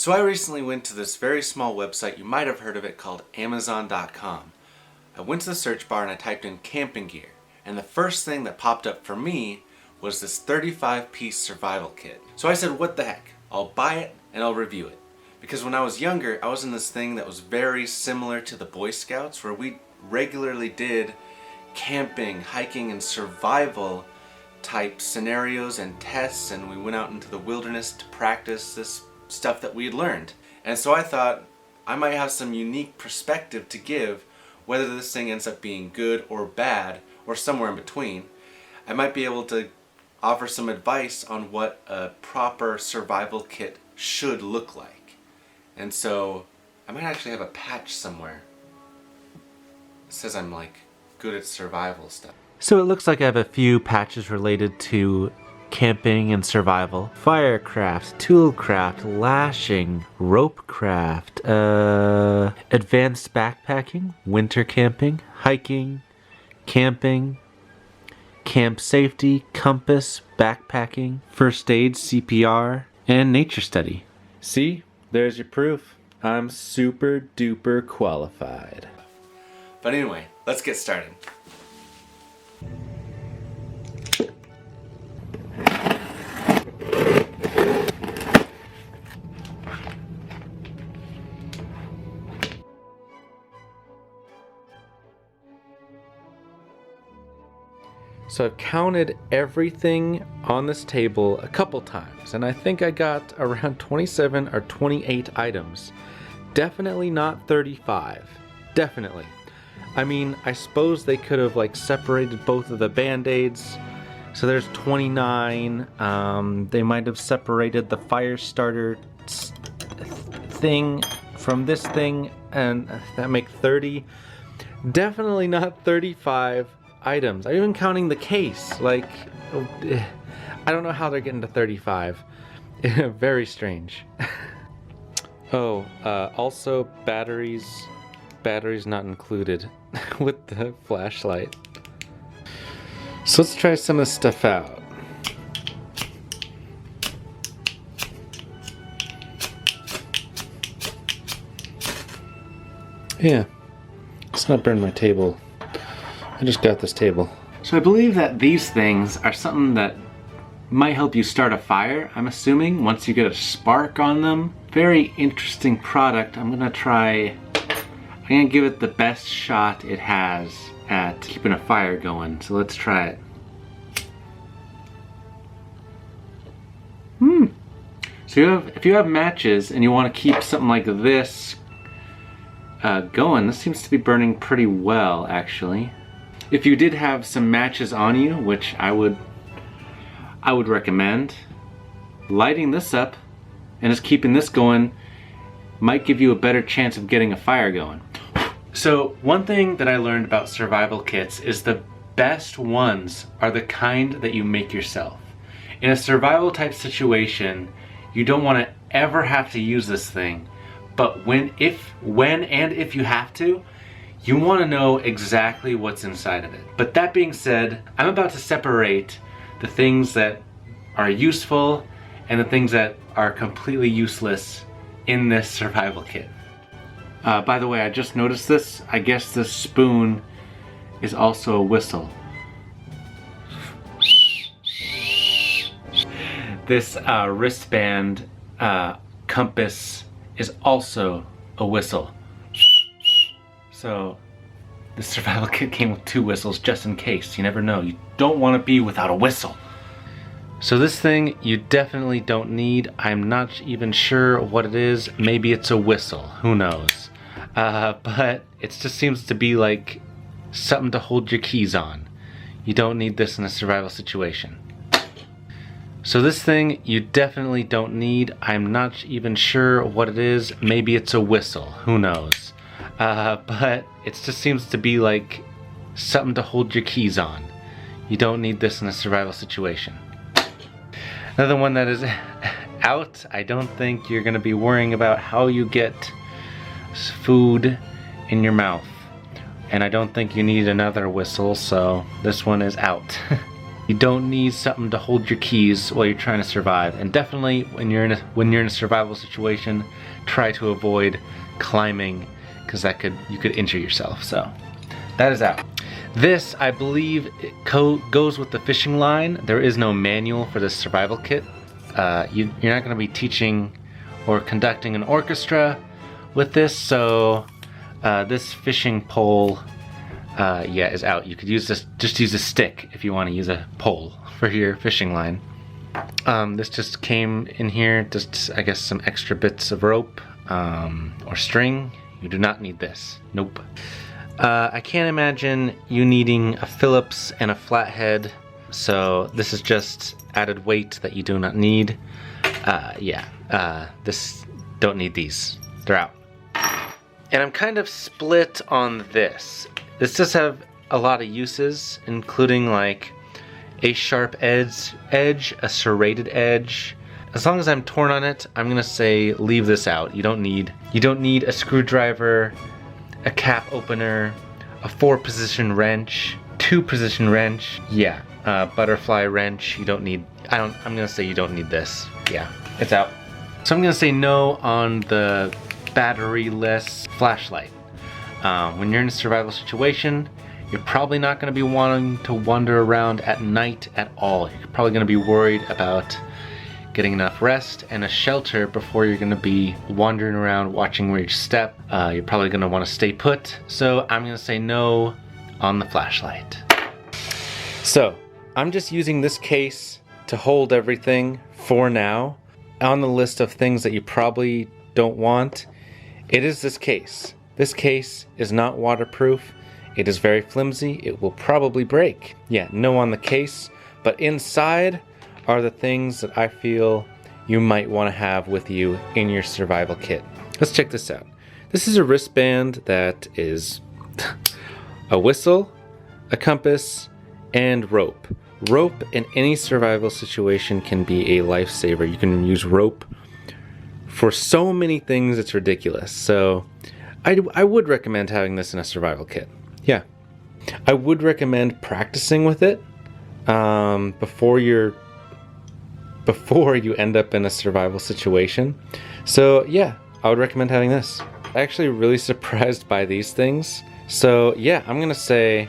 So I recently went to this very small website, you might have heard of it, called Amazon.com. I went to the search bar and I typed in camping gear, and the first thing that popped up for me was this 35-piece survival kit. So I said, what the heck, I'll buy it and I'll review it. Because when I was younger, I was in this thing that was very similar to the Boy Scouts, where we regularly did camping, hiking, and survival type scenarios and tests, and we went out into the wilderness to practice this stuff that we had learned. And so I thought I might have some unique perspective to give, whether this thing ends up being good or bad or somewhere in between. I might be able to offer some advice on what a proper survival kit should look like. And so I might actually have a patch somewhere that says I'm like good at survival stuff. So it looks like I have a few patches related to camping and survival. Firecraft, toolcraft, lashing, ropecraft, advanced backpacking, winter camping, hiking, camping, camp safety, compass, backpacking, first aid, CPR, and nature study. See, there's your proof. I'm super duper qualified. But anyway, let's get started. So I've counted everything on this table a couple times, and I think I got around 27 or 28 items. Definitely not 35. Definitely. I mean, I suppose they could have like separated both of the band-aids. So there's 29. They might have separated the fire starter thing from this thing, and that make 30. Definitely not 35 items. I'm even counting the case. Like, I don't know how they're getting to 35. Very strange. Also batteries not included with the flashlight. So let's try some of this stuff out. Yeah, let's not burn my table. I just got this table. So I believe that these things are something that might help you start a fire, I'm assuming, once you get a spark on them. Very interesting product. I'm gonna give it the best shot it has at keeping a fire going. So let's try it. So if you have matches and you want to keep something like this going, this seems to be burning pretty well, actually. If you did have some matches on you, which I would recommend, lighting this up and just keeping this going might give you a better chance of getting a fire going. So one thing that I learned about survival kits is the best ones are the kind that you make yourself. In a survival type situation, you don't want to ever have to use this thing, but when and if you have to, you want to know exactly what's inside of it. But that being said, I'm about to separate the things that are useful and the things that are completely useless in this survival kit. By the way, I just noticed this. I guess this spoon is also a whistle. This wristband compass is also a whistle. So the survival kit came with 2 whistles just in case. You never know. You don't want to be without a whistle. So this thing you definitely don't need. I'm not even sure what it is. Maybe it's a whistle. Who knows? But it just seems to be like something to hold your keys on. You don't need this in a survival situation. So this thing you definitely don't need. I'm not even sure what it is. Maybe it's a whistle. Who knows? But it just seems to be like something to hold your keys on. You don't need this in a survival situation. Another one that is out. I don't think you're going to be worrying about how you get food in your mouth. And I don't think you need another whistle, so this one is out. You don't need something to hold your keys while you're trying to survive. And definitely when you're in a survival situation, try to avoid climbing, because you could injure yourself. So that is out. This, I believe, goes with the fishing line. There is no manual for this survival kit. You're not going to be teaching or conducting an orchestra with this, so this fishing pole, is out. You could just use a stick if you want to use a pole for your fishing line. This just came in here, just I guess some extra bits of rope or string. You do not need this. Nope. I can't imagine you needing a Phillips and a flathead, so this is just added weight that you do not need. This don't need these. They're out. And I'm kind of split on this. This does have a lot of uses, including like a sharp edge, a serrated edge. As long as I'm torn on it, I'm gonna say leave this out. You don't need a screwdriver, a cap opener, a 4-position wrench, 2-position wrench. Yeah, butterfly wrench. I'm gonna say you don't need this. Yeah, it's out. So I'm gonna say no on the battery-less flashlight. When you're in a survival situation, you're probably not going to be wanting to wander around at night at all. You're probably going to be worried about getting enough rest and a shelter before you're going to be wandering around watching where you step. You're probably going to want to stay put, so I'm going to say no on the flashlight. So I'm just using this case to hold everything for now. On the list of things that you probably don't want, it is this case. This case is not waterproof. It is very flimsy. It will probably break. Yeah, no on the case, but inside are the things that I feel you might want to have with you in your survival kit. Let's check this out. This is a wristband that is a whistle, a compass, and rope. Rope in any survival situation can be a lifesaver. You can use rope for so many things, it's ridiculous. So I would recommend having this in a survival kit. Yeah. I would recommend practicing with it before you end up in a survival situation. So yeah, I would recommend having this. I'm actually really surprised by these things. So yeah, I'm gonna say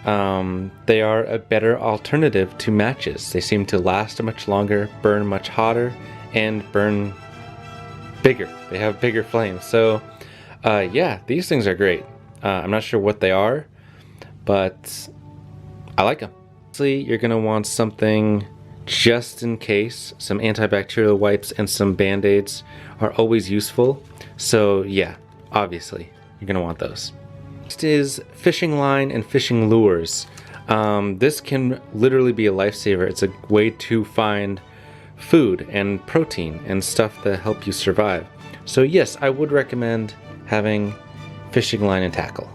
they are a better alternative to matches. They seem to last much longer, burn much hotter, and burn bigger. They have bigger flames. So yeah, these things are great. I'm not sure what they are, but I like them. Obviously, you're gonna want something just in case. Some antibacterial wipes and some band-aids are always useful. So yeah, obviously, you're gonna want those. Next is fishing line and fishing lures. This can literally be a lifesaver. It's a way to find food and protein and stuff that help you survive. So yes, I would recommend having fishing line and tackle.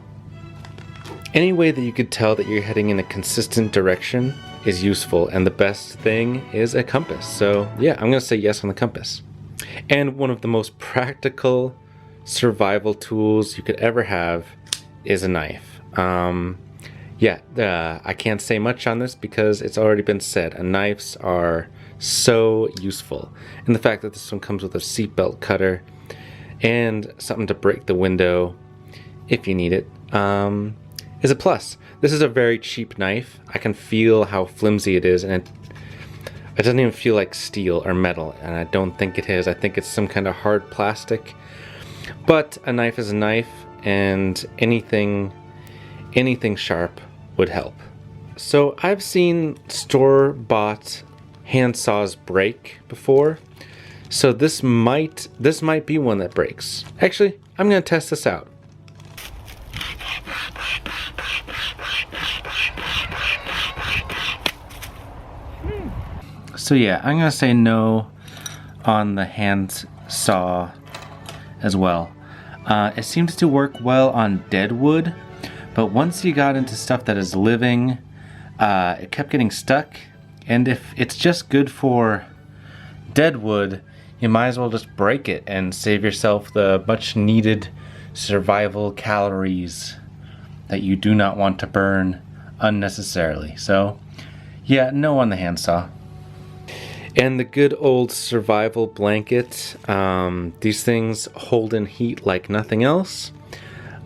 Any way that you could tell that you're heading in a consistent direction is useful, and the best thing is a compass. So yeah, I'm gonna say yes on the compass. And one of the most practical survival tools you could ever have is a knife. I can't say much on this because it's already been said. Knives are so useful. And the fact that this one comes with a seatbelt cutter and something to break the window if you need it is a plus. This is a very cheap knife. I can feel how flimsy it is, and it doesn't even feel like steel or metal, and I don't think it is. I think it's some kind of hard plastic. But a knife is a knife, and anything sharp would help. So I've seen store-bought hand saws break before. So this might be one that breaks. Actually, I'm gonna test this out. So yeah, I'm gonna say no on the hand saw as well. It seems to work well on dead wood, but once you got into stuff that is living, it kept getting stuck. And if it's just good for dead wood, you might as well just break it and save yourself the much needed survival calories that you do not want to burn unnecessarily. So Yeah, no on the handsaw. And the good old survival blanket. These things hold in heat like nothing else.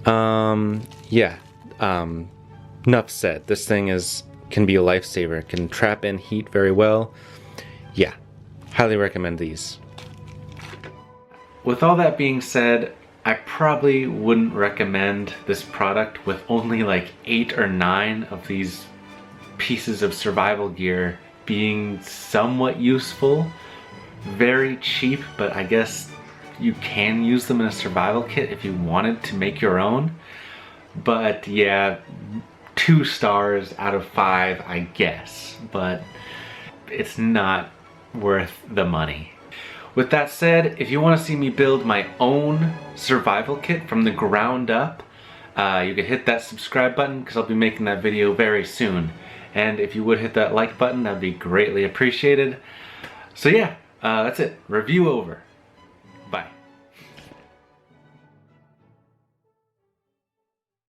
Yeah. Enough said. This thing can be a lifesaver. It can trap in heat very well. Yeah. Highly recommend these. With all that being said, I probably wouldn't recommend this product with only like 8 or 9 of these pieces of survival gear being somewhat useful. Very cheap, but I guess you can use them in a survival kit if you wanted to make your own. But yeah, 2 stars out of 5, I guess, but it's not worth the money. With that said, if you want to see me build my own survival kit from the ground up, you can hit that subscribe button because I'll be making that video very soon. And if you would hit that like button, that'd be greatly appreciated. So yeah, that's it. Review over.